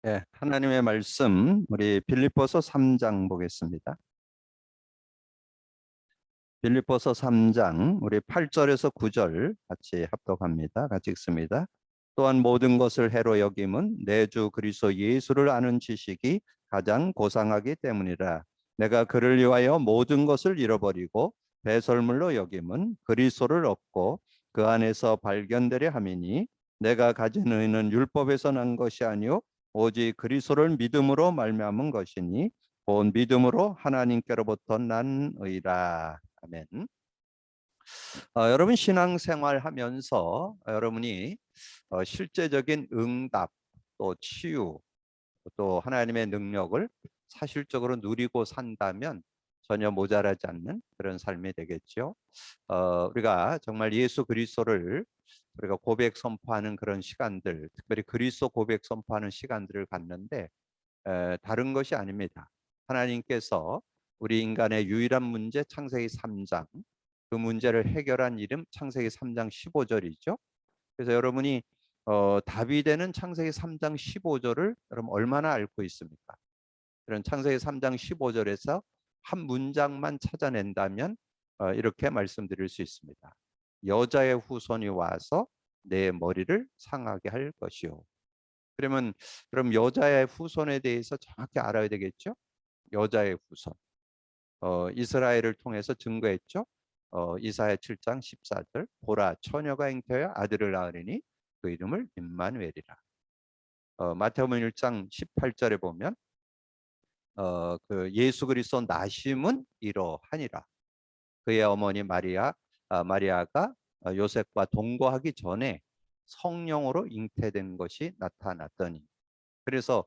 예, 하나님의 말씀 우리 빌립보서 3장 보겠습니다. 빌립보서 3장 우리 8절에서 9절 같이 합독합니다. 같이 읽습니다. 또한 모든 것을 해로 여김은 내 주 그리스도 예수를 아는 지식이 가장 고상하기 때문이라. 내가 그를 위하여 모든 것을 잃어버리고 배설물로 여김은 그리스도를 얻고 그 안에서 발견되려 함이니 내가 가진 의는 율법에서 난 것이 아니요 오직 그리스도를 믿음으로 말미암은 것이니 본 믿음으로 하나님께로부터 난 의라. 아멘. 여러분 신앙생활 하면서 여러분이 실제적인 응답 또 치유 또 하나님의 능력을 사실적으로 누리고 산다면 전혀 모자라지 않는 그런 삶이 되겠죠. 우리가 정말 예수 그리스도를 우리가 고백 선포하는 그런 시간들, 특별히 그리스도 고백 선포하는 시간들을 갖는데 다른 것이 아닙니다. 하나님께서 우리 인간의 유일한 문제 창세기 3장 그 문제를 해결한 이름 창세기 3장 15절이죠. 그래서 여러분이 답이 되는 창세기 3장 15절을 여러분 얼마나 알고 있습니까? 그런 창세기 3장 15절에서 한 문장만 찾아낸다면 이렇게 말씀드릴 수 있습니다. 여자의 후손이 와서 내 머리를 상하게 할 것이요. 그러면 그럼 여자의 후손에 대해서 정확히 알아야 되겠죠? 여자의 후손. 이스라엘을 통해서 증거했죠. 이사야 7장 14절 보라 처녀가 잉태하여 아들을 낳으리니 그 이름을 임마누엘이라. 마태복음 1장 18절에 보면 그 예수 그리스도 나심은 이러하니라. 그의 어머니 마리아가 요셉과 동거하기 전에 성령으로 잉태된 것이 나타났더니 그래서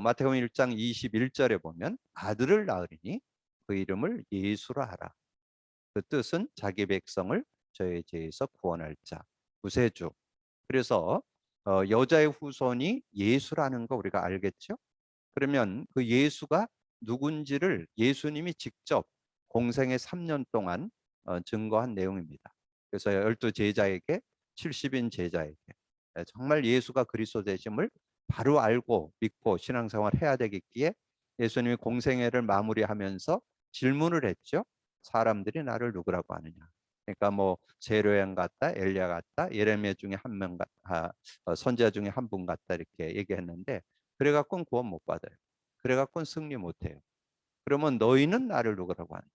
마태복음 1장 21절에 보면 아들을 낳으리니 그 이름을 예수라 하라. 그 뜻은 자기 백성을 저의 죄에서 구원할 자, 구세주. 그래서 여자의 후손이 예수라는 거 우리가 알겠죠? 그러면 그 예수가 누군지를 예수님이 직접 공생의 3년 동안 증거한 내용입니다. 그래서 12제자에게 70인 제자에게 정말 예수가 그리스도 되심을 바로 알고 믿고 신앙생활 해야 되겠기에 예수님이 공생애를 마무리하면서 질문을 했죠. 사람들이 나를 누구라고 하느냐. 그러니까 뭐 세례요한 같다, 엘리야 같다, 예레미야 중에 한 명 같다, 선지자 중에 한 분 같다 이렇게 얘기했는데 그래갖고는 구원 못 받아요. 그래갖고는 승리 못해요. 그러면 너희는 나를 누구라고 하느냐.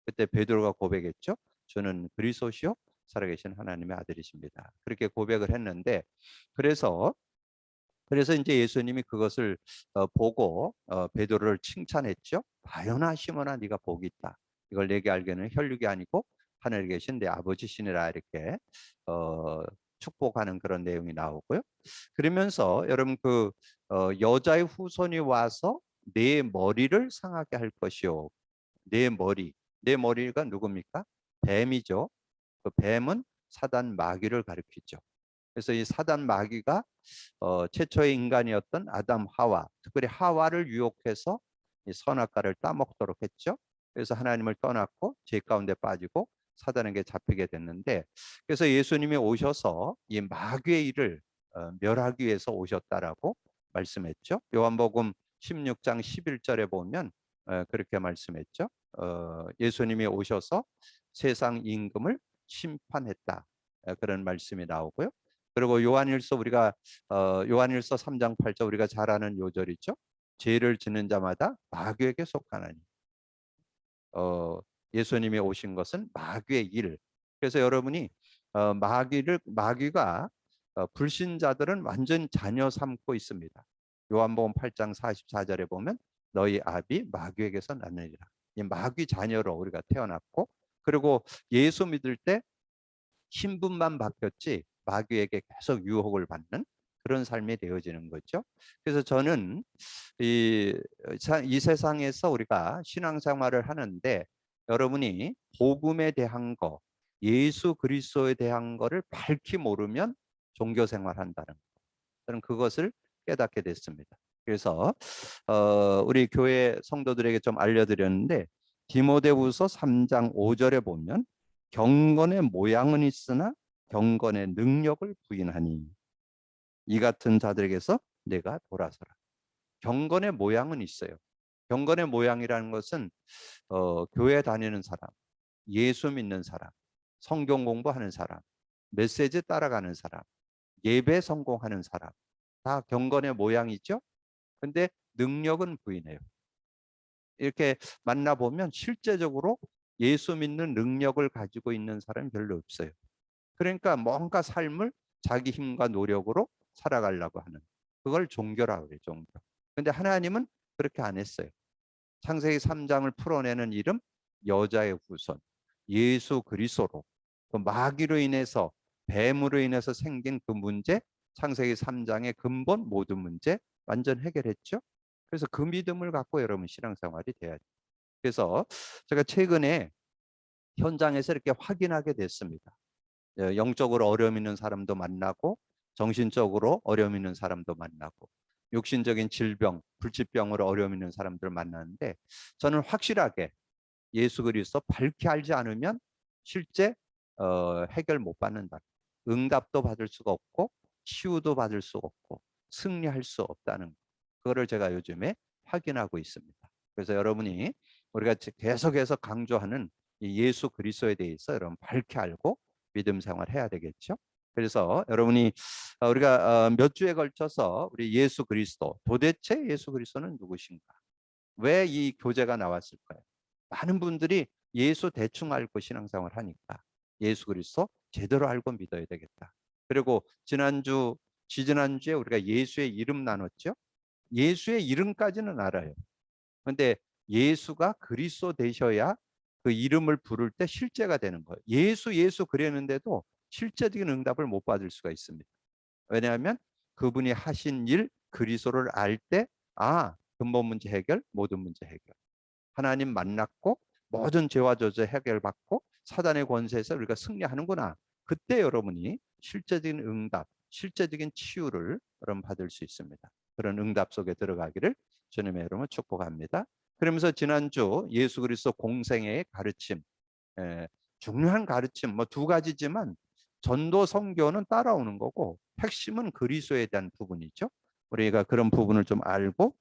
그때 베드로가 고백했죠. 저는 그리스도시요 살아계신 하나님의 아들이십니다. 그렇게 고백을 했는데 그래서 이제 예수님이 그것을 보고 베드로를 칭찬했죠. 바요나 시몬아 네가 복이 있다. 이걸 내게 알게는 혈육이 아니고 하늘에 계신 내 아버지시니라 이렇게 축복하는 그런 내용이 나오고요. 그러면서 여러분 그 여자의 후손이 와서 내 머리를 상하게 할 것이요. 내 머리가 누굽니까? 뱀이죠. 그 뱀은 사단 마귀를 가리키죠. 그래서 이 사단 마귀가 최초의 인간이었던 아담 하와, 특별히 하와를 유혹해서 이 선악과를 따먹도록 했죠. 그래서 하나님을 떠났고 죄 가운데 빠지고 사단에게 잡히게 됐는데 그래서 예수님이 오셔서 이 마귀의 일을 멸하기 위해서 오셨다라고 말씀했죠. 요한복음 16장 11절에 보면 그렇게 말씀했죠. 예수님이 오셔서 세상 임금을 심판했다. 그런 말씀이 나오고요. 그리고 요한일서 우리가 요한일서 3장 8절 우리가 잘 아는 요절이죠. 죄를 짓는 자마다 마귀에게 속하나니. 예수님이 오신 것은 마귀의 일. 그래서 여러분이 마귀가 불신자들은 완전 자녀 삼고 있습니다. 요한복음 8장 44절에 보면 너희 아비 마귀에게서 났느니라. 이 마귀 자녀로 우리가 태어났고 그리고 예수 믿을 때 신분만 바뀌었지 마귀에게 계속 유혹을 받는 그런 삶이 되어지는 거죠. 그래서 저는 이 세상에서 우리가 신앙생활을 하는데 여러분이 복음에 대한 거, 예수 그리스도에 대한 거를 밝히 모르면 종교생활 한다는 거. 저는 그것을 깨닫게 됐습니다. 그래서 우리 교회 성도들에게 좀 알려드렸는데 디모데후서 3장 5절에 보면 경건의 모양은 있으나 경건의 능력을 부인하니 이 같은 자들에게서 내가 돌아서라. 경건의 모양은 있어요. 경건의 모양이라는 것은 교회 다니는 사람, 예수 믿는 사람, 성경 공부하는 사람, 메시지 따라가는 사람, 예배 성공하는 사람, 다 경건의 모양이죠. 근데 능력은 부인해요. 이렇게 만나보면 실제적으로 예수 믿는 능력을 가지고 있는 사람이 별로 없어요. 그러니까 뭔가 삶을 자기 힘과 노력으로 살아가려고 하는, 그걸 종교라고 그래요. 종교. 근데 하나님은 그렇게 안 했어요. 창세기 3장을 풀어내는 이름, 여자의 후손 예수 그리스도로, 그 마귀로 인해서, 뱀으로 인해서 생긴 그 문제, 창세기 3장의 근본 모든 문제 완전 해결했죠. 그래서 그 믿음을 갖고 여러분 신앙생활이 돼야 돼요. 그래서 제가 최근에 현장에서 이렇게 확인하게 됐습니다. 영적으로 어려움 있는 사람도 만나고, 정신적으로 어려움 있는 사람도 만나고, 육신적인 질병, 불치병으로 어려움 있는 사람들을 만나는데, 저는 확실하게 예수 그리스도 밝게 알지 않으면 실제 해결 못 받는다. 응답도 받을 수가 없고, 치유도 받을 수 없고, 승리할 수 없다는 거. 그거를 제가 요즘에 확인하고 있습니다. 그래서 여러분이, 우리가 계속해서 강조하는 이 예수 그리스도에 대해서 여러분 밝게 알고 믿음 생활해야 되겠죠. 그래서 여러분이 우리가 몇 주에 걸쳐서 우리 예수 그리스도, 도대체 예수 그리스도는 누구신가? 왜 이 교재가 나왔을까요? 많은 분들이 예수 대충 알고 신앙생활 하니까 예수 그리스도 제대로 알고 믿어야 되겠다. 그리고 지지난주에 우리가 예수의 이름 나눴죠. 예수의 이름까지는 알아요. 근데 예수가 그리스도 되셔야 그 이름을 부를 때 실제가 되는 거예요. 예수 그랬는데도 실제적인 응답을 못 받을 수가 있습니다. 왜냐하면 그분이 하신 일, 그리스도를 알 때, 근본 문제 해결, 모든 문제 해결. 하나님 만났고 모든 죄와 저주 해결받고 사단의 권세에서 우리가 승리하는구나. 그때 여러분이 실제적인 응답, 실제적인 치유를 여러분 받을 수 있습니다. 그런 응답 속에 들어가기를 주님의 이름으로 축복합니다. 그러면서 지난주 예수 그리스도 공생애의 가르침, 중요한 가르침 뭐 두 가지지만 전도 선교는 따라오는 거고 핵심은 그리스도에 대한 부분이죠. 우리가 그런 부분을 좀 알고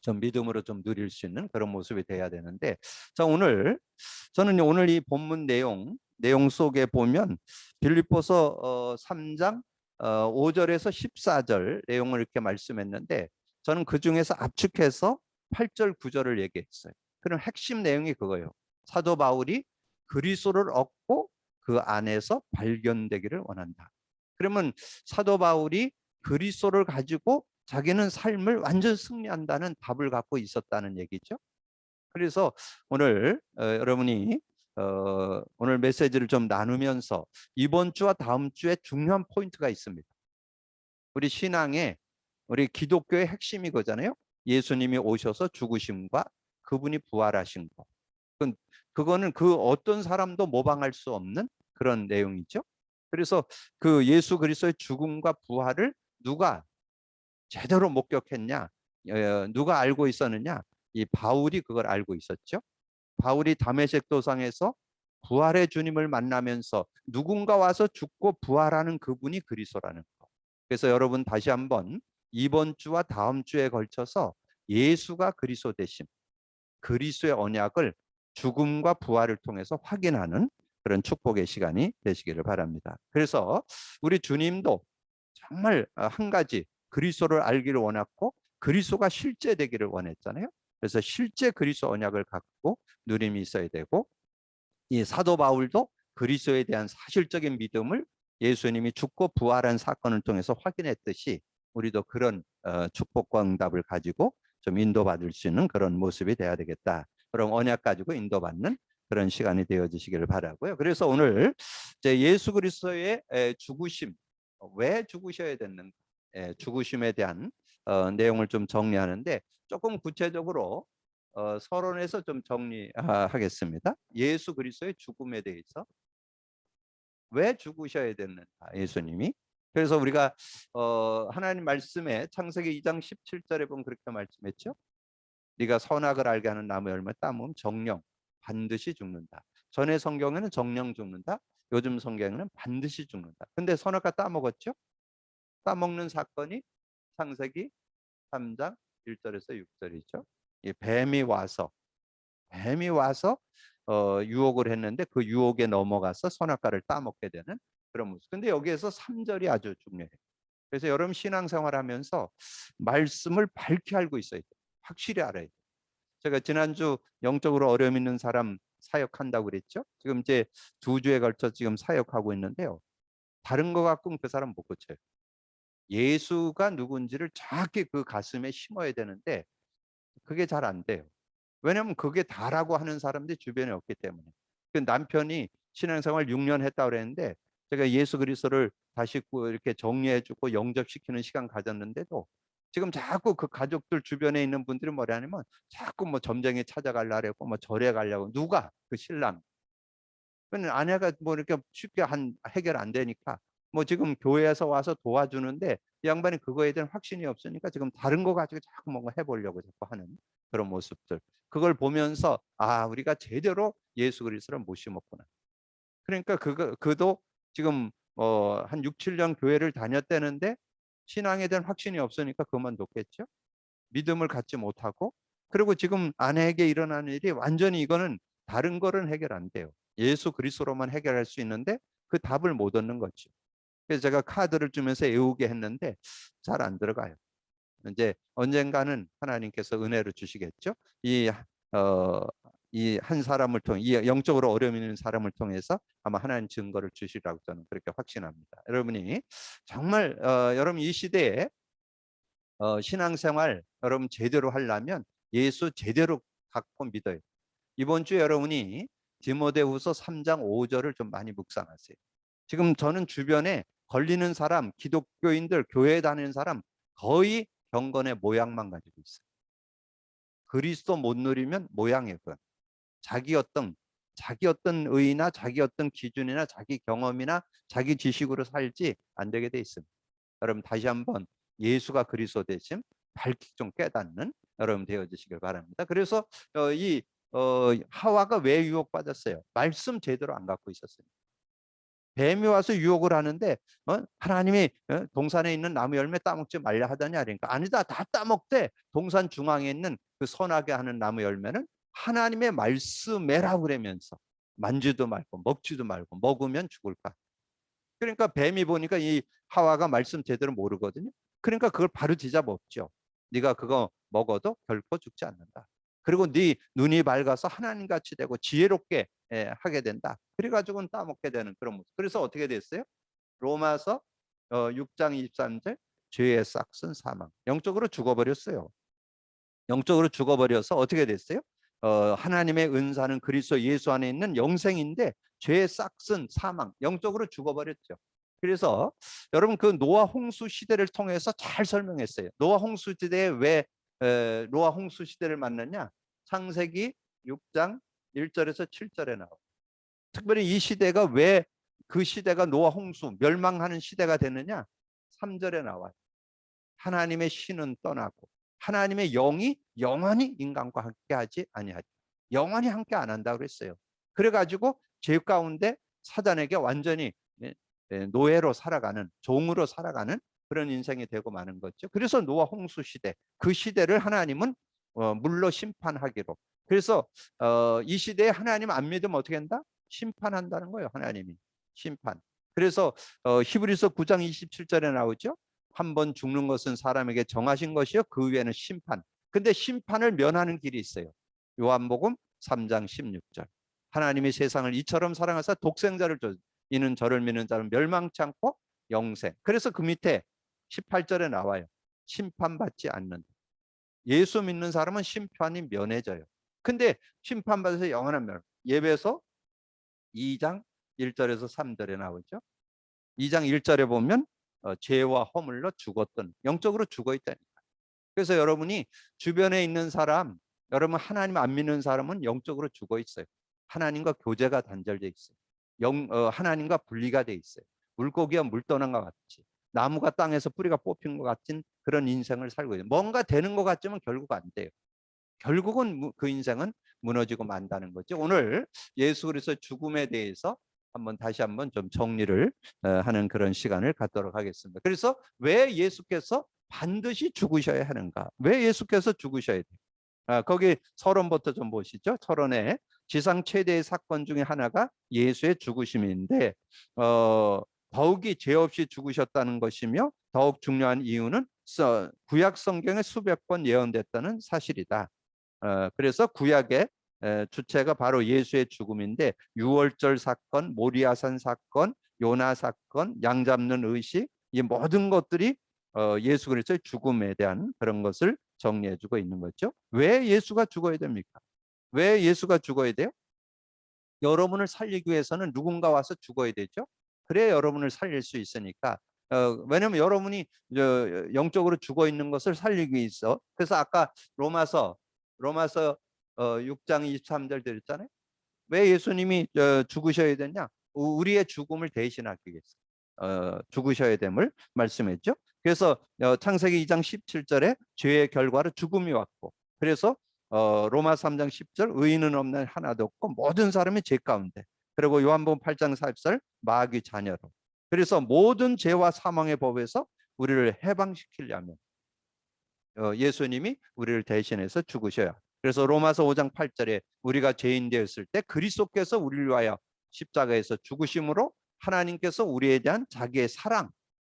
좀 믿음으로 좀 누릴 수 있는 그런 모습이 돼야 되는데, 자, 저는 오늘 이 본문 내용 속에 보면 빌립보서 3장 5절에서 14절 내용을 이렇게 말씀했는데, 저는 그 중에서 압축해서 8절 9절을 얘기했어요. 그럼 핵심 내용이 그거예요. 사도 바울이 그리스도를 얻고 그 안에서 발견되기를 원한다. 그러면 사도 바울이 그리스도를 가지고 자기는 삶을 완전 승리한다는 답을 갖고 있었다는 얘기죠. 그래서 오늘 여러분이 오늘 메시지를 좀 나누면서 이번 주와 다음 주에 중요한 포인트가 있습니다. 우리 신앙의, 우리 기독교의 핵심이 거잖아요. 예수님이 오셔서 죽으심과 그분이 부활하신 거. 그거는 그 어떤 사람도 모방할 수 없는 그런 내용이죠. 그래서 그 예수 그리스도의 죽음과 부활을 누가 제대로 목격했냐? 누가 알고 있었느냐? 이 바울이 그걸 알고 있었죠. 바울이 다메섹 도상에서 부활의 주님을 만나면서 누군가 와서 죽고 부활하는 그분이 그리스도라는 거. 그래서 여러분 다시 한번 이번 주와 다음 주에 걸쳐서 예수가 그리스도 되심, 그리스도의 언약을 죽음과 부활을 통해서 확인하는 그런 축복의 시간이 되시기를 바랍니다. 그래서 우리 주님도 정말 한 가지 그리스도를 알기를 원했고 그리스도가 실제 되기를 원했잖아요. 그래서 실제 그리스도 언약을 갖고 누림이 있어야 되고, 이 사도 바울도 그리스도에 대한 사실적인 믿음을 예수님이 죽고 부활한 사건을 통해서 확인했듯이 우리도 그런 축복과 응답을 가지고 좀 인도받을 수 있는 그런 모습이 돼야 되겠다. 그런 언약 가지고 인도받는 그런 시간이 되어지시기를 바라고요. 그래서 오늘 예수 그리스도의 죽으심, 왜 죽으셔야 됐는가, 죽으심에 대한 내용을 좀 정리하는데, 조금 구체적으로 서론에서 좀 정리하겠습니다. 예수 그리스도의 죽음에 대해서 왜 죽으셔야 됐는가, 예수님이. 그래서 우리가 하나님 말씀에 창세기 2장 17절에 보면 그렇게 말씀했죠. 네가 선악을 알게 하는 나무 열매 따먹으면 정령 반드시 죽는다. 전에 성경에는 정령 죽는다. 요즘 성경에는 반드시 죽는다. 근데 선악과 따먹었죠. 따먹는 사건이 창세기 3장 1절에서 6절이죠. 이 뱀이 와서 유혹을 했는데 그 유혹에 넘어가서 선악과를 따먹게 되는 그런 모습. 근데 여기에서 3절이 아주 중요해요. 그래서 여러분 신앙생활하면서 말씀을 밝히 알고 있어야 돼요. 확실히 알아야 돼요. 제가 지난주 영적으로 어려움 있는 사람 사역한다고 그랬죠. 지금 이제 2주에 걸쳐 지금 사역하고 있는데요. 다른 거 갖고는 그 사람 못 고쳐요. 예수가 누군지를 정확히 그 가슴에 심어야 되는데 그게 잘 안 돼요. 왜냐하면 그게 다라고 하는 사람들이 주변에 없기 때문에. 그 남편이 신앙생활 6년 했다고 그랬는데 제가 예수 그리스도를 다시 이렇게 정리해주고 영접시키는 시간 가졌는데도 지금 자꾸 그 가족들 주변에 있는 분들이 뭐라냐면 자꾸 뭐 점쟁이 찾아가려고 뭐 절에 가려고. 누가? 그 신랑. 아내가 뭐 이렇게 쉽게 해결 안 되니까 뭐 지금 교회에서 와서 도와주는데 이 양반이 그거에 대한 확신이 없으니까 지금 다른 거 가지고 자꾸 뭔가 해보려고 자꾸 하는 그런 모습들. 그걸 보면서 아, 우리가 제대로 예수 그리스도를 못 심었구나. 그러니까 그도 지금 한 6, 7년 교회를 다녔다는데 신앙에 대한 확신이 없으니까 그만뒀겠죠. 믿음을 갖지 못하고. 그리고 지금 아내에게 일어나는 일이 완전히 이거는 다른 거는 해결 안 돼요. 예수 그리스도로만 해결할 수 있는데 그 답을 못 얻는 거죠. 그래서 제가 카드를 주면서 애우게 했는데 잘 안 들어가요. 이제 언젠가는 하나님께서 은혜를 주시겠죠. 이 한 사람을 통해, 이 영적으로 어려움 있는 사람을 통해서 아마 하나님 증거를 주시라고 저는 그렇게 확신합니다. 여러분이 정말 여러분 이 시대에 신앙생활 여러분 제대로 하려면 예수 제대로 갖고 믿어요. 이번 주에 여러분이 디모데후서 3장 5절을 좀 많이 묵상하세요. 지금 저는 주변에 걸리는 사람, 기독교인들, 교회 다니는 사람 거의 경건의 모양만 가지고 있어요. 그리스도 못 누리면 모양이에요. 그건. 자기 어떤 의나 자기 어떤 기준이나 자기 경험이나 자기 지식으로 살지 안 되게 돼 있습니다. 여러분 다시 한번 예수가 그리스도 되심 밝히 좀 깨닫는 여러분 되어주시길 바랍니다. 그래서 이 하와가 왜 유혹받았어요? 말씀 제대로 안 갖고 있었어요. 뱀이 와서 유혹을 하는데 하나님이 동산에 있는 나무 열매 따먹지 말라 하더냐 그러니까 아니다, 다 따먹되 동산 중앙에 있는 그 선하게 하는 나무 열매는 하나님의 말씀에라 그러면서 만지도 말고 먹지도 말고 먹으면 죽을까. 그러니까 뱀이 보니까 이 하와가 말씀 제대로 모르거든요. 그러니까 그걸 바로 뒤잡았죠. 네가 그거 먹어도 결코 죽지 않는다. 그리고 네 눈이 밝아서 하나님같이 되고 지혜롭게 하게 된다. 그래가지고는 따먹게 되는 그런 모습. 그래서 어떻게 됐어요? 로마서 6장 23절 죄의 싹은 사망. 영적으로 죽어버렸어요. 영적으로 죽어버려서 어떻게 됐어요? 하나님의 은사는 그리스도 예수 안에 있는 영생인데 죄의 싹은 사망. 영적으로 죽어버렸죠. 그래서 여러분 그 노아 홍수 시대를 통해서 잘 설명했어요. 노아 홍수 시대에 왜 노아 홍수 시대를 만났냐? 창세기 6장 1절에서 7절에 나와요. 특별히 이 시대가 왜 그 시대가 노아 홍수 멸망하는 시대가 됐느냐? 3절에 나와요. 하나님의 신은 떠나고 하나님의 영이 영원히 인간과 함께하지 아니하지. 영원히 함께 안 한다고 그랬어요. 그래가지고 죄 가운데 사단에게 완전히 노예로 살아가는, 종으로 살아가는 그런 인생이 되고 마는 거죠. 그래서 노아 홍수 시대, 그 시대를 하나님은 물로 심판하기로. 그래서 이 시대에 하나님 안 믿으면 어떻게 한다? 심판한다는 거예요. 하나님이 심판. 그래서 히브리서 9장 27절에 나오죠. 한 번 죽는 것은 사람에게 정하신 것이요 그 위에는 심판. 근데 심판을 면하는 길이 있어요. 요한복음 3장 16절. 하나님이 세상을 이처럼 사랑하사 독생자를 줘 이는 저를 믿는 자는 멸망치 않고 영생. 그래서 그 밑에 18절에 나와요. 심판받지 않는다. 예수 믿는 사람은 심판이 면해져요. 근데 심판받아서 영원한 멸. 예배서 2장 1절에서 3절에 나오죠. 2장 1절에 보면 죄와 허물로 죽었던, 영적으로 죽어 있다니까. 그래서 여러분이 주변에 있는 사람, 여러분 하나님 안 믿는 사람은 영적으로 죽어 있어요. 하나님과 교제가 단절돼 있어요. 하나님과 분리가 돼 있어요. 물고기와 물 떠난 것 같이, 나무가 땅에서 뿌리가 뽑힌 것 같은 그런 인생을 살고 있어요. 뭔가 되는 것 같지만 결국 안 돼요. 결국은 그 인생은 무너지고 만다는 거죠. 오늘 예수 그리스도의 죽음에 대해서 다시 한번 좀 정리를 하는 그런 시간을 갖도록 하겠습니다. 그래서 왜 예수께서 반드시 죽으셔야 하는가? 왜 예수께서 죽으셔야 돼요? 거기 서론부터 좀 보시죠. 서론에 지상 최대의 사건 중에 하나가 예수의 죽으심인데 더욱이 죄 없이 죽으셨다는 것이며 더욱 중요한 이유는 구약 성경에 수백 번 예언됐다는 사실이다. 그래서 구약의 주체가 바로 예수의 죽음인데 유월절 사건, 모리아산 사건, 요나 사건, 양 잡는 의식, 이 모든 것들이 예수 그리스도의 죽음에 대한 그런 것을 정리해주고 있는 거죠. 왜 예수가 죽어야 됩니까? 왜 예수가 죽어야 돼요? 여러분을 살리기 위해서는 누군가 와서 죽어야 되죠. 그래야 여러분을 살릴 수 있으니까. 왜냐하면 여러분이 영적으로 죽어 있는 것을 살리기 위해서. 그래서 아까 로마서 6장 23절 드렸잖아요. 왜 예수님이 죽으셔야 되냐? 우리의 죽음을 대신하기 위해서 죽으셔야 됨을 말씀했죠. 그래서 창세기 2장 17절에 죄의 결과로 죽음이 왔고, 그래서 로마 3장 10절 의인은 없는 하나도 없고 모든 사람이 죄 가운데, 그리고 요한복음 8장 40절 마귀 자녀로. 그래서 모든 죄와 사망의 법에서 우리를 해방시키려면 예수님이 우리를 대신해서 죽으셔야. 그래서 로마서 5장 8절에 우리가 죄인 되었을 때 그리스도께서 우리를 위하여 십자가에서 죽으심으로 하나님께서 우리에 대한 자기의 사랑,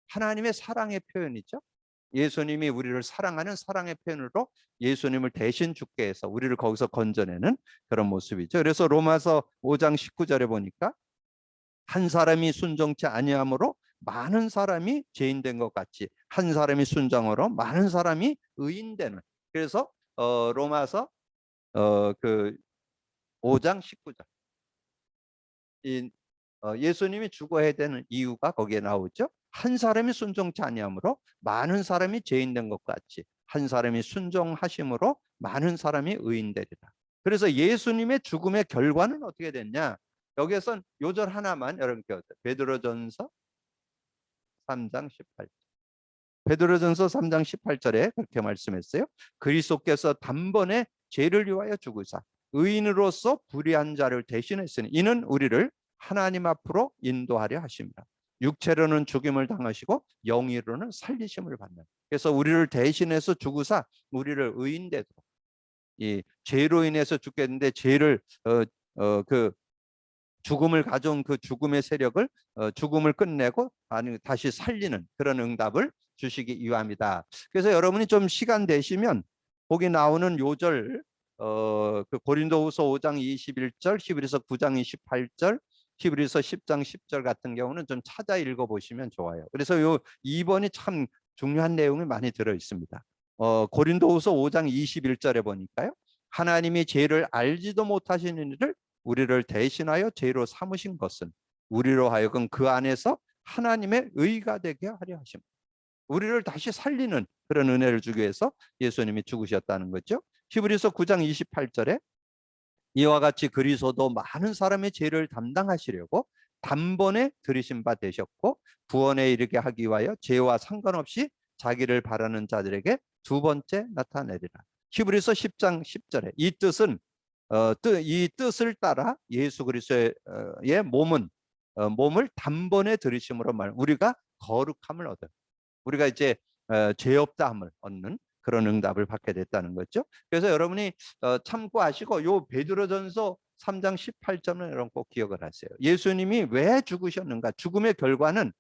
하나님의 사랑의 표현이죠. 예수님이 우리를 사랑하는 사랑의 표현으로 예수님을 대신 죽게 해서 우리를 거기서 건져내는 그런 모습이죠. 그래서 로마서 5장 19절에 보니까 한 사람이 순종치 아니함으로 많은 사람이 죄인 된 것 같이 한 사람이 순종으로 많은 사람이 의인 되는. 그래서 로마서 그 5장 19절 예수님이 죽어야 되는 이유가 거기에 나오죠. 한 사람이 순종치 아니함으로 많은 사람이 죄인 된 것 같이 한 사람이 순종하심으로 많은 사람이 의인 되리라. 그래서 예수님의 죽음의 결과는 어떻게 됐냐? 여기에선 요절 하나만 여러분께 베드로전서 3장 18절. 베드로전서 3장 18절에 그렇게 말씀했어요. 그리스도께서 단번에 죄를 위하여 죽으사 의인으로서 불의한 자를 대신했으니 이는 우리를 하나님 앞으로 인도하려 하십니다. 육체로는 죽임을 당하시고 영으로는 살리심을 받는. 그래서 우리를 대신해서 죽으사 우리를 의인 되도록, 이 죄로 인해서 죽겠는데 죄를 그 죽음을 가져온 그 죽음의 세력을 죽음을 끝내고 다시 살리는 그런 응답을 주시기 위함이다. 그래서 여러분이 좀 시간 되시면 거기 나오는 요절 그 고린도후서 5장 21절, 히브리서 9장 28절, 히브리서 10장 10절 같은 경우는 좀 찾아 읽어 보시면 좋아요. 그래서 요 2번이 참 중요한 내용이 많이 들어 있습니다. 고린도후서 5장 21절에 보니까요. 하나님이 죄를 알지도 못하시는 이를 우리를 대신하여 죄로 삼으신 것은 우리로 하여금 그 안에서 하나님의 의가 되게 하려 하십니다. 우리를 다시 살리는 그런 은혜를 주기 위해서 예수님이 죽으셨다는 거죠. 히브리서 9장 28절에 이와 같이 그리스도도 많은 사람의 죄를 담당하시려고 단번에 들이신 바 되셨고 구원에 이르게 하기 위하여 죄와 상관없이 자기를 바라는 자들에게 두 번째 나타내리라. 히브리서 10장 10절에 이 뜻은 이 뜻을 따라 예수 그리스도의 몸을 단번에 들이심으로 말 우리가 거룩함을 얻어요. 우리가 이제 죄 없다함을 얻는 그런 응답을 받게 됐다는 거죠. 그래서 여러분이 참고하시고 요 베드로전서 3장 18절은 여러분 꼭 기억을 하세요. 예수님이 왜 죽으셨는가? 죽음의 결과는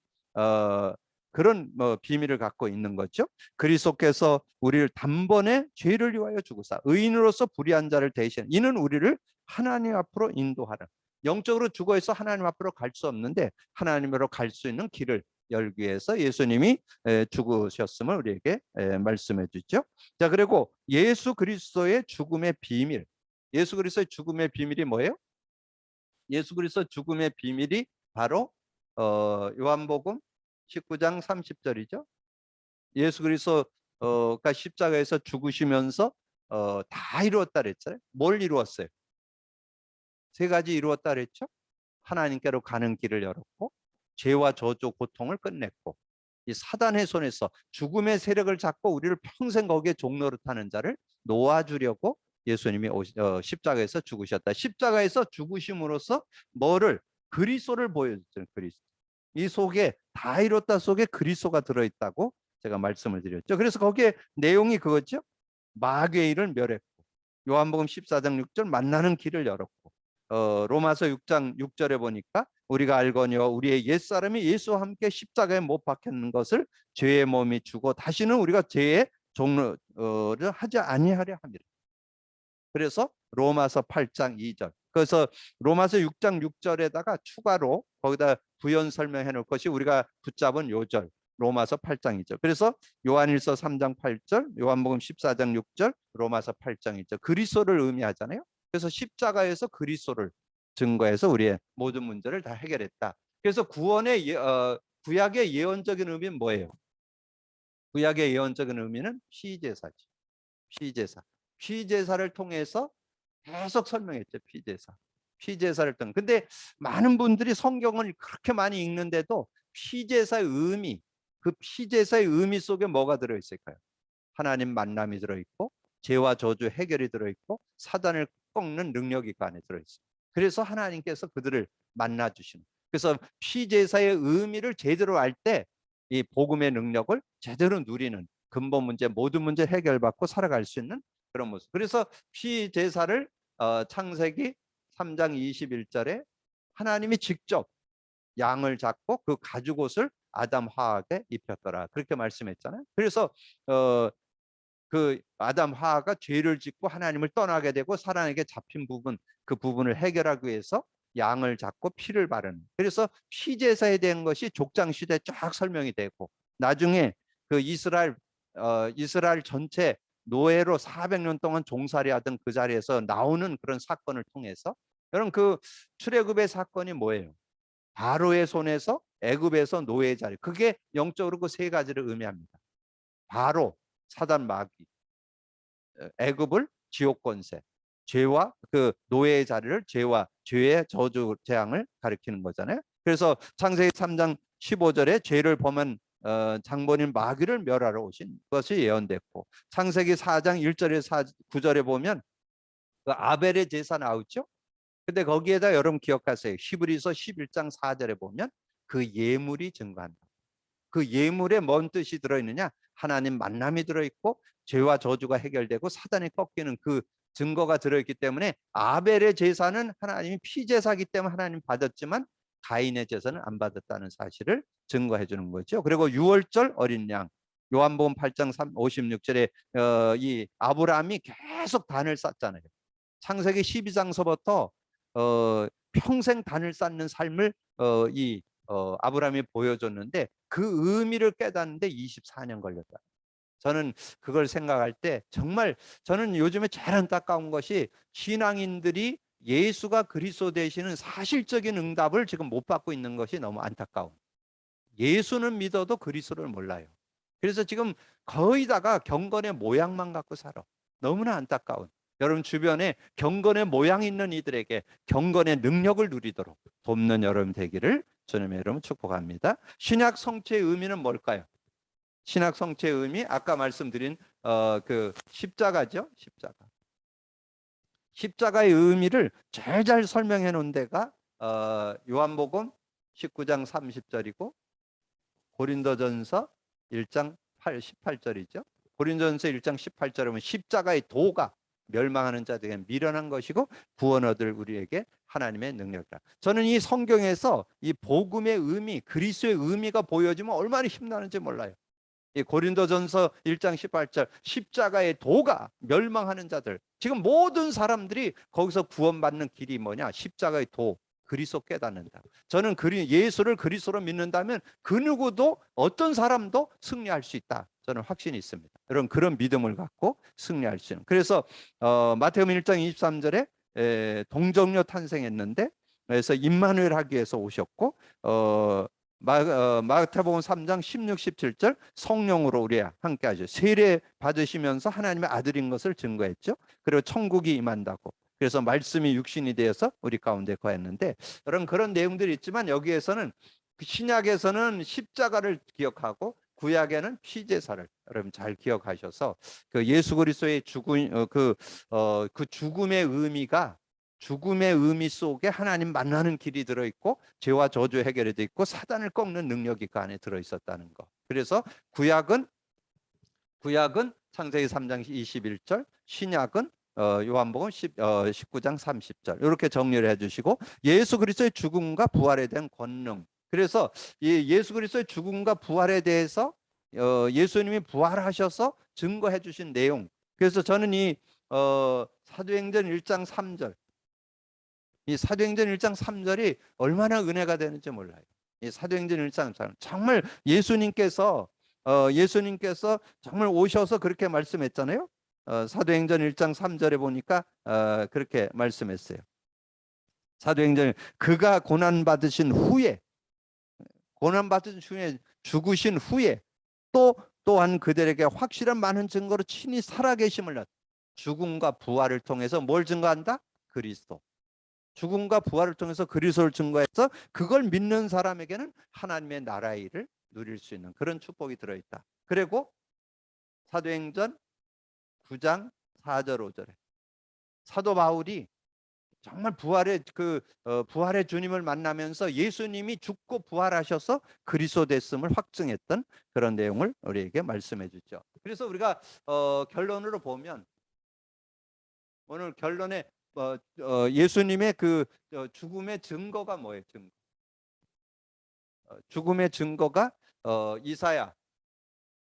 그런 비밀을 갖고 있는 거죠. 그리스도께서 우리를 단번에 죄를 위하여 죽으사 의인으로서 불의한 자를 대신 이는 우리를 하나님 앞으로 인도하라. 영적으로 죽어 있어 하나님 앞으로 갈 수 없는데 하나님으로 갈 수 있는 길을 열기 위해서 예수님이 죽으셨음을 우리에게 말씀해 주죠. 자, 그리고 예수 그리스도의 죽음의 비밀. 예수 그리스도의 죽음의 비밀이 뭐예요? 예수 그리스도 죽음의 비밀이 바로 요한복음 19장 30절이죠. 예수 그리스도가 십자가에서 죽으시면서 다 이루었다 그랬잖아요. 뭘 이루었어요? 세 가지 이루었다 그랬죠. 하나님께로 가는 길을 열었고 죄와 저주 고통을 끝냈고 이 사단의 손에서 죽음의 세력을 잡고 우리를 평생 거기에 종노릇하는 자를 놓아주려고 예수님이 십자가에서 죽으셨다. 십자가에서 죽으심으로써 뭐를? 그리스도를 보여줬잖아요. 그리스도. 이 속에 다 이뤘다 속에 그리스도가 들어있다고 제가 말씀을 드렸죠. 그래서 거기에 내용이 그거죠. 마귀의 일을 멸했고, 요한복음 14장 6절 만나는 길을 열었고, 로마서 6장 6절에 보니까 우리가 알거니와 우리의 옛사람이 예수와 함께 십자가에 못 박혔는 것을 죄의 몸이 주고 다시는 우리가 죄의 종로를 하지 아니하려 함이라. 그래서 로마서 8장 2절. 그래서 로마서 6장 6절에다가 추가로 거기다 부연 설명해 놓을 것이 우리가 붙잡은 요절. 로마서 8장 2절. 그래서 요한일서 3장 8절, 요한복음 14장 6절, 로마서 8장 2절. 그리스도를 의미하잖아요. 그래서 십자가에서 그리스도를 증거해서 우리의 모든 문제를 다 해결했다. 그래서 구약의 예언적인 의미는 뭐예요? 구약의 예언적인 의미는 피제사죠. 피제사. 피제사를 통해서 계속 설명했죠. 피제사를 통해. 근데 많은 분들이 성경을 그렇게 많이 읽는데도 피제사의 의미, 그 피제사의 의미 속에 뭐가 들어있을까요? 하나님 만남이 들어있고, 죄와 저주 해결이 들어있고, 사단을 꺾는 능력이 그 안에 들어있어요. 그래서 하나님께서 그들을 만나주시는. 그래서 피제사의 의미를 제대로 알 때 이 복음의 능력을 제대로 누리는, 근본 문제, 모든 문제 해결받고 살아갈 수 있는 그런 모습. 그래서 피제사를 창세기 3장 21절에 하나님이 직접 양을 잡고 그 가죽옷을 아담 하악에 입혔더라, 그렇게 말씀했잖아요. 그래서 그 아담 하하가 죄를 짓고 하나님을 떠나게 되고 사람에게 잡힌 부분, 그 부분을 해결하기 위해서 양을 잡고 피를 바르는. 그래서 피제사에 대한 것이 족장 시대 쫙 설명이 되고, 나중에 그 이스라엘 전체 노예로 400년 동안 종살이하던 그 자리에서 나오는 그런 사건을 통해서, 여러분 그 출애굽의 사건이 뭐예요? 바로의 손에서 애굽에서 노예 자리, 그게 영적으로 그 세 가지를 의미합니다. 바로 사단 마귀, 애굽을 지옥 권세, 죄와 그 노예의 자리를 죄와 죄의 저주 재앙을 가리키는 거잖아요. 그래서 창세기 3장 15절에 죄를 범한 장본인 마귀를 멸하러 오신 것이 예언됐고, 창세기 4장 1절에서 9절에 보면 그 아벨의 제사 나오죠. 근데 거기에다 여러분 기억하세요. 히브리서 11장 4절에 보면 그 예물이 증거한다. 그 예물에 뭔 뜻이 들어있느냐? 하나님 만남이 들어있고 죄와 저주가 해결되고 사단이 꺾이는 그 증거가 들어있기 때문에, 아벨의 제사는 하나님이 피제사기 때문에 하나님 받았지만 가인의 제사는 안 받았다는 사실을 증거해 주는 거죠. 그리고 유월절 어린 양, 요한복음 8장 56절에 이 아브라함이 계속 단을 쌓잖아요. 창세기 12장서부터 평생 단을 쌓는 삶을 아브라함이 보여줬는데, 그 의미를 깨닫는데 24년 걸렸다. 저는 그걸 생각할 때 정말, 저는 요즘에 제일 안타까운 것이 신앙인들이 예수가 그리스도 되시는 사실적인 응답을 지금 못 받고 있는 것이 너무 안타까운. 예수는 믿어도 그리스도를 몰라요. 그래서 지금 거의 다가 경건의 모양만 갖고 살아. 너무나 안타까운. 여러분 주변에 경건의 모양 있는 이들에게 경건의 능력을 누리도록 돕는 여러분 되기를 주님의 이름으로 축복합니다. 신약 성취의 의미는 뭘까요? 신약 성취의 의미, 아까 말씀드린 그 십자가죠. 십자가의 의미를 제일 잘 설명해 놓은 데가 요한복음 19장 30절이고 고린도전서 1장 18절이죠. 고린도전서 1장 18절에 보면 십자가의 도가 멸망하는 자들에게 미련한 것이고 구원 얻을 우리에게 하나님의 능력이다. 저는 이 성경에서 이 복음의 의미, 그리스도의 의미가 보여지면 얼마나 힘나는지 몰라요. 이 고린도전서 1장 18절, 십자가의 도가 멸망하는 자들, 지금 모든 사람들이 거기서 구원받는 길이 뭐냐? 십자가의 도, 그리스도 깨닫는다. 저는 예수를 그리스도로 믿는다면 그 누구도, 어떤 사람도 승리할 수 있다, 저는 확신이 있습니다. 여러분 그런 믿음을 갖고 승리할 수 있는. 그래서 마태복음 1장 23절에 동정녀 탄생했는데, 그래서 임마누엘 하기 위해서 오셨고, 마태복음 3장 16, 17절 성령으로 우리와 함께 하죠. 세례 받으시면서 하나님의 아들인 것을 증거했죠. 그리고 천국이 임한다고. 그래서 말씀이 육신이 되어서 우리 가운데 거했는데, 여러분 그런 내용들이 있지만 여기에서는 신약에서는 십자가를 기억하고 구약에는 피제사를 여러분 잘 기억하셔서 그 예수 그리스도의 죽음, 그 죽음의 의미가, 죽음의 의미 속에 하나님 만나는 길이 들어있고 죄와 저주 해결이 되어 있고 사단을 꺾는 능력이 그 안에 들어있었다는 거. 그래서 구약은 창세기 3장 21절, 신약은 요한복음 19장 30절 이렇게 정리를 해주시고 예수 그리스도의 죽음과 부활에 대한 권능. 그래서 이 예수 그리스도의 죽음과 부활에 대해서 예수님이 부활하셔서 증거해 주신 내용. 그래서 저는 이 사도행전 1장 3절 이 사도행전 1장 3절이 얼마나 은혜가 되는지 몰라요. 이 사도행전 1장 3절 정말 예수님께서 정말 오셔서 그렇게 말씀했잖아요. 사도행전 1장 3절에 보니까 그렇게 말씀했어요. 사도행전 그가 고난 받으신 후에 죽으신 후에 또한 그들에게 확실한 많은 증거로 친히 살아계심을 죽음과 부활을 통해서 뭘 증거한다? 그리스도. 죽음과 부활을 통해서 그리스도를 증거해서 그걸 믿는 사람에게는 하나님의 나라의 일을 누릴 수 있는 그런 축복이 들어있다. 그리고 사도행전 9장 4절 5절에 사도 바울이 정말 부활의 주님을 만나면서 예수님이 죽고 부활하셔서 그리스도 됐음을 확증했던 그런 내용을 우리에게 말씀해 주죠. 그래서 우리가 결론으로 보면 오늘 결론에 예수님의 그 죽음의 증거가 뭐예요? 죽음의 증거가 이사야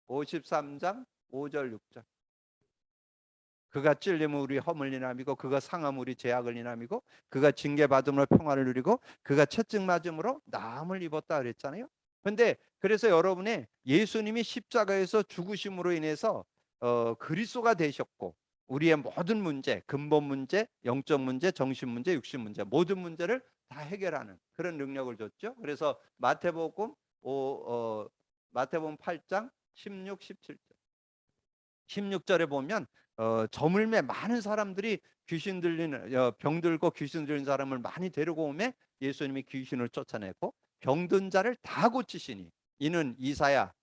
53장 5절 6절 그가 찔림은 우리 허물 인함이고 그가 상함 우리 죄악을 인함이고 그가 징계받음으로 평화를 누리고 그가 채찍 맞음으로 나음을 입었다 그랬잖아요. 근데 그래서 여러분의 예수님이 십자가에서 죽으심으로 인해서 그리스도가 되셨고 우리의 모든 문제, 근본 문제, 영적 문제, 정신 문제, 육신 문제 모든 문제를 다 해결하는 그런 능력을 줬죠. 그래서 마태복음 8장 16, 17절 16절에 보면 저물매 많은 사람들이 귀신 들리는 병들고 귀신 들린 사람을 많이 데리고 오매 예수님이 귀신을 쫓아내고 병든 자를 다 고치시니 이는 이사야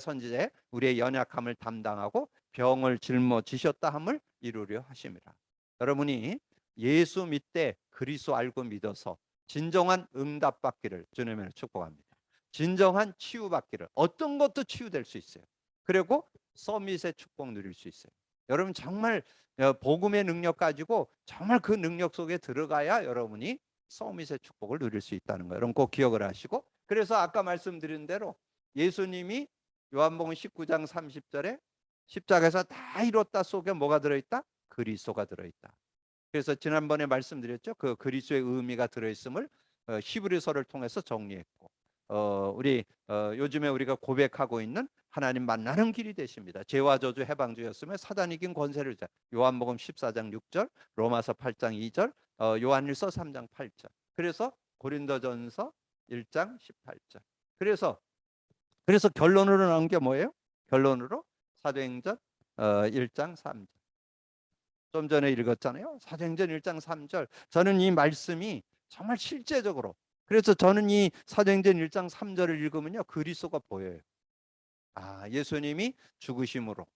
선지자의 우리의 연약함을 담당하고 병을 짊어지셨다 함을 이루려 하심이라. 여러분이 예수 믿되 그리스도 알고 믿어서 진정한 응답 받기를 주님으로 축복합니다. 진정한 치유 받기를 어떤 것도 치유될 수 있어요. 그리고 서밋의 축복 누릴 수 있어요. 여러분 정말 복음의 능력 가지고 정말 그 능력 속에 들어가야 여러분이 서밋의 축복을 누릴 수 있다는 거예요. 여러분 꼭 기억을 하시고 그래서 아까 말씀드린 대로 예수님이 요한복음 19장 30절에 십자가에서 다 이뤘다 속에 뭐가 들어있다? 그리스도가 들어있다. 그래서 지난번에 말씀드렸죠. 그 그리스도의 의미가 들어있음을 히브리서를 통해서 정리했고 우리 요즘에 우리가 고백하고 있는 하나님 만나는 길이 되십니다. 죄와 저주 해방주였으며 사단 이긴 권세를 자. 요한복음 14장 6절, 로마서 8장 2절, 요한일서 3장 8절. 그래서 고린도전서 1장 18절. 그래서 결론으로 나온 게 뭐예요? 결론으로 사도행전 1장 3절. 좀 전에 읽었잖아요. 사도행전 1장 3절. 저는 이 말씀이 정말 실제적으로 그래서 저는 이 사도행전 1장 3절을 읽으면요. 그리스도가 보여요. 아, 예수님이 죽으심으로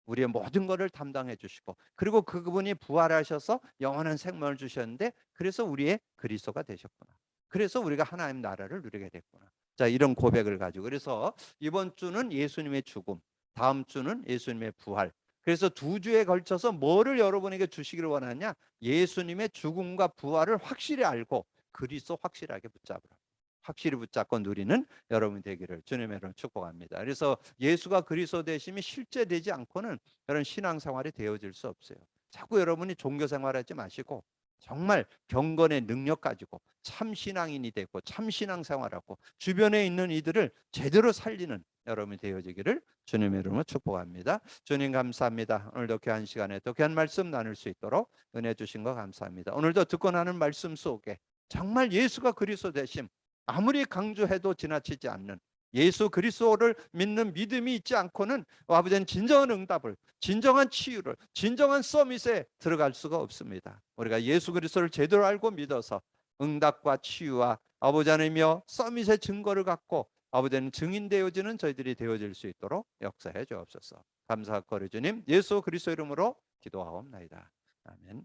우리의 모든 것을 담당해 주시고 그리고 그분이 부활하셔서 영원한 생명을 주셨는데 그래서 우리의 그리스도가 되셨구나. 그래서 우리가 하나님 나라를 누리게 됐구나. 자, 이런 고백을 가지고 그래서 이번 주는 예수님의 죽음, 다음 주는 예수님의 부활. 그래서 두 주에 걸쳐서 뭐를 여러분에게 주시기를 원하냐? 예수님의 죽음과 부활을 확실히 알고 그리스도 확실하게 붙잡으라. 확실히 붙잡고 누리는 여러분이 되기를 주님의 이름으로 축복합니다. 그래서 예수가 그리스도 되심이 실제되지 않고는 그런 신앙생활이 되어질 수 없어요. 자꾸 여러분이 종교생활하지 마시고 정말 경건의 능력 가지고 참 신앙인이 되고 참 신앙생활하고 주변에 있는 이들을 제대로 살리는 여러분이 되어지기를 주님의 이름으로 축복합니다. 주님 감사합니다. 오늘도 귀한 시간에 또 귀한 말씀 나눌 수 있도록 은혜 주신 거 감사합니다. 오늘도 듣고 나는 말씀 속에 정말 예수가 그리스도 되심 아무리 강조해도 지나치지 않는 예수 그리스도를 믿는 믿음이 있지 않고는 아버지는 진정한 응답을 진정한 치유를 진정한 서밋에 들어갈 수가 없습니다. 우리가 예수 그리스도를 제대로 알고 믿어서 응답과 치유와 아버지 하나님이여 서밋의 증거를 갖고 아버지는 증인되어지는 저희들이 되어질 수 있도록 역사해 주옵소서. 감사하고 주님 예수 그리스도 이름으로 기도하옵나이다. 아멘.